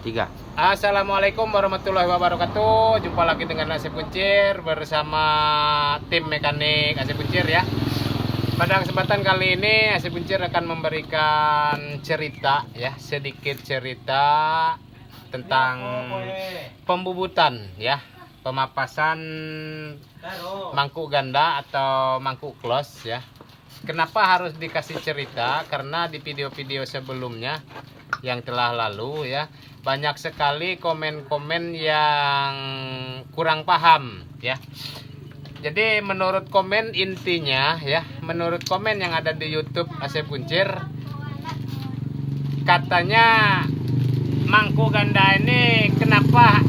3. Assalamualaikum warahmatullahi wabarakatuh. Jumpa lagi dengan Asep Kuncir bersama tim mekanik Asep Kuncir ya. Pada kesempatan kali ini Asep Kuncir akan memberikan cerita ya, sedikit cerita tentang pembubutan ya, pemapasan mangkuk ganda atau mangkuk close ya. Kenapa harus dikasih cerita? Karena di video-video sebelumnya yang telah lalu ya, banyak sekali komen-komen yang kurang paham ya. Jadi menurut komen intinya ya, menurut komen yang ada di YouTube Asep Kuncir, katanya mangkuk ganda ini kenapa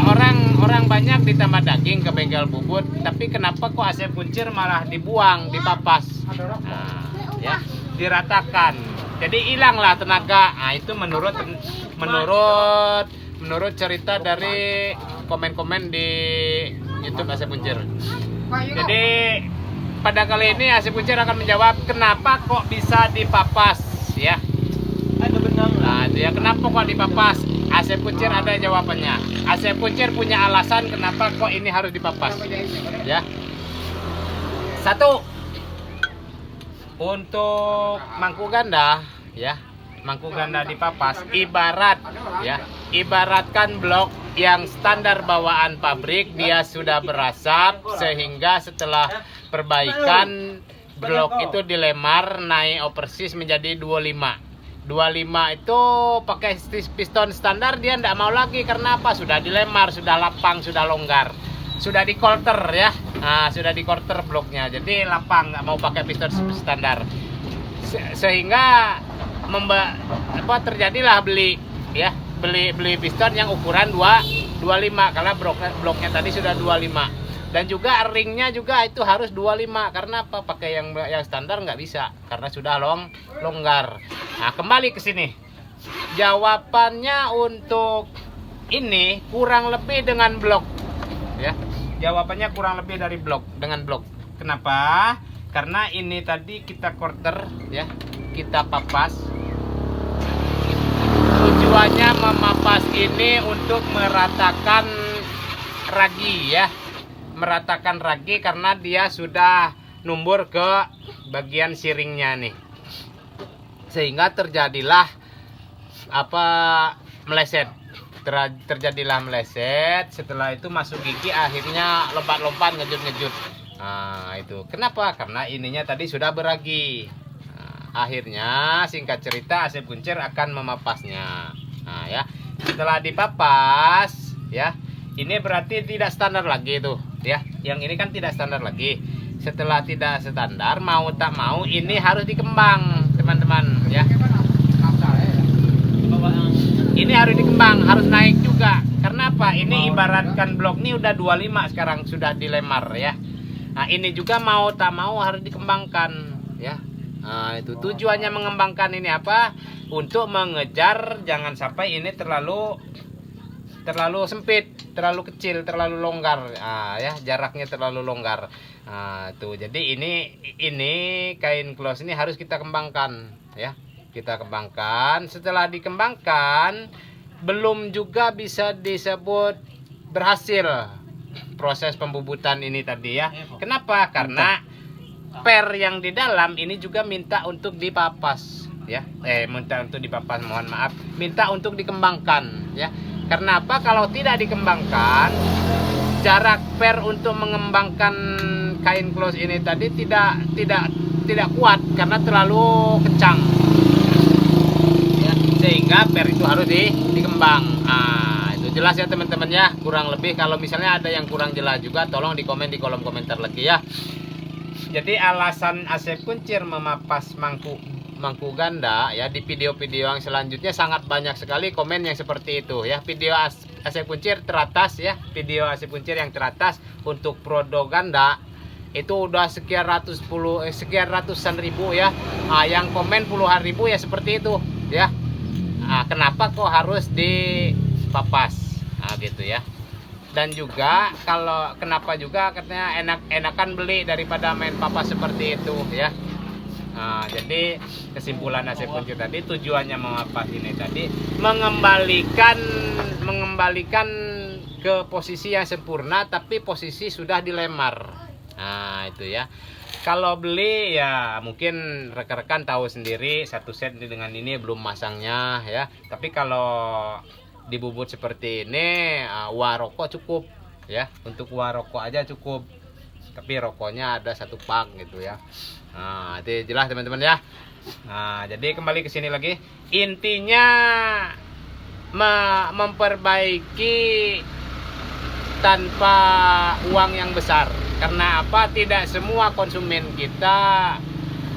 orang banyak ditambah daging ke bengkel bubut, tapi kenapa kok Asep Kuncir malah dibuang, dipapas, ya, diratakan. Jadi hilanglah tenaga. Nah, itu menurut cerita dari komen-komen di YouTube Asep Kuncir. Jadi pada kali ini Asep Kuncir akan menjawab kenapa kok bisa dipapas ya. Nah, itu ya, kenapa kok dipapas? Asep Kuncir ada jawabannya. Asep Kuncir punya alasan kenapa kok ini harus dipapas. Ya. 1. Untuk mangkuk ganda ya, mangkuk ganda dipapas ibaratkan blok yang standar bawaan pabrik, dia sudah berasap sehingga setelah perbaikan blok itu dilemar naik oversis menjadi 25 itu pakai piston standar, dia tidak mau lagi. Karena apa? Sudah dilemar, sudah lapang, sudah longgar, sudah di quarter ya. Nah, sudah di quarter bloknya, jadi lapang, nggak mau pakai piston standar. Sehingga terjadilah beli piston yang ukuran 25 karena bloknya tadi sudah 25, dan juga ringnya juga itu harus 25. Karena apa? Pakai yang standar nggak bisa karena sudah longgar. Nah, kembali ke sini, jawabannya untuk ini kurang lebih dengan blok ya. Jawabannya kurang lebih dari dengan blok. Kenapa? Karena ini tadi kita quarter ya, kita papas. Tujuannya memapas ini untuk meratakan ragi ya, meratakan ragi karena dia sudah numbur ke bagian siringnya nih, sehingga terjadilah meleset. Terjadilah meleset, setelah itu masuk gigi, akhirnya lompat-lompat, ngejut-ngejut. Nah, itu kenapa? Karena ininya tadi sudah beragi. Nah, akhirnya singkat cerita Asep Kuncir akan memapasnya. Nah ya, setelah dipapas ya, ini berarti tidak standar lagi tuh ya. Yang ini kan tidak standar lagi. Setelah tidak standar, mau tak mau ini harus dikembang teman-teman ya. Ini harus dikembang, harus naik juga. Karena apa? Ini ibaratkan blok ini udah 25 sekarang, sudah dilemar ya. Nah, ini juga mau tak mau harus dikembangkan ya. Nah, itu tujuannya mengembangkan ini apa? Untuk mengejar jangan sampai ini terlalu sempit, terlalu kecil, terlalu longgar. Nah, ya, jaraknya terlalu longgar. Nah, tuh. Jadi ini kain close ini harus kita kembangkan ya. Kita kembangkan. Setelah dikembangkan, belum juga bisa disebut berhasil proses pembubutan ini tadi ya. Kenapa? Karena per yang di dalam ini juga minta untuk dipapas ya. Minta untuk dipapas, mohon maaf, minta untuk dikembangkan ya. Karena apa? Kalau tidak dikembangkan, jarak per untuk mengembangkan kain close ini tadi tidak kuat karena terlalu kencang. Sehingga per itu harus dikembang. Nah, itu jelas ya teman-teman ya, kurang lebih. Kalau misalnya ada yang kurang jelas juga, tolong dikomen di kolom komentar lagi ya. Jadi alasan Asep Kuncir memapas mangkuk ganda ya, di video-video yang selanjutnya sangat banyak sekali komen yang seperti itu ya. Video Asep Kuncir teratas ya, video Asep Kuncir yang teratas untuk produk ganda itu udah sekian ratusan ribu ya. Nah, yang komen puluhan ribu ya seperti itu ya. Nah, kenapa kok harus dipapas? Nah, gitu ya. Dan juga kenapa juga katanya enakan beli daripada main papas seperti itu ya. Jadi kesimpulan Asep Kuncir tadi tujuannya mengapa ini tadi mengembalikan ke posisi yang sempurna, tapi posisi sudah dilemar. Nah itu ya. Kalau beli ya mungkin rekan-rekan tahu sendiri, satu set dengan ini belum masangnya ya. Tapi kalau dibubut seperti ini, uang rokok cukup ya. Untuk uang rokok aja cukup. Tapi rokoknya ada satu pak gitu ya. Nah, itu jelas teman-teman ya. Nah, jadi kembali ke sini lagi. Intinya memperbaiki tanpa uang yang besar. Karena apa? Tidak semua konsumen kita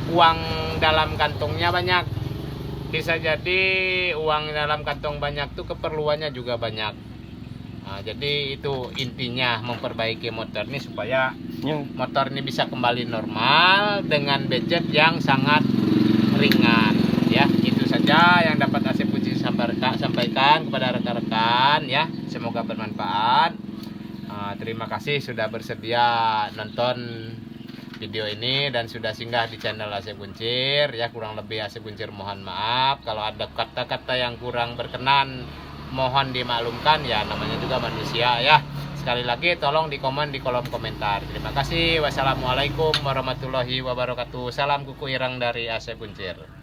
uang dalam kantongnya banyak. Bisa jadi uang dalam kantong banyak tuh keperluannya juga banyak. Jadi itu intinya memperbaiki motor ini supaya motor ini bisa kembali normal dengan budget yang sangat ringan ya. Itu saja yang dapat Asep Kuncir sampaikan kepada rekan-rekan ya. Semoga bermanfaat. Terima kasih sudah bersedia nonton video ini dan sudah singgah di channel Asep Kuncir ya. Kurang lebih Asep Kuncir mohon maaf kalau ada kata-kata yang kurang berkenan, mohon dimaklumkan ya, namanya juga manusia ya. Sekali lagi tolong dikomen di kolom komentar. Terima kasih. Wassalamualaikum warahmatullahi wabarakatuh. Salam kuku irang dari Asep Kuncir.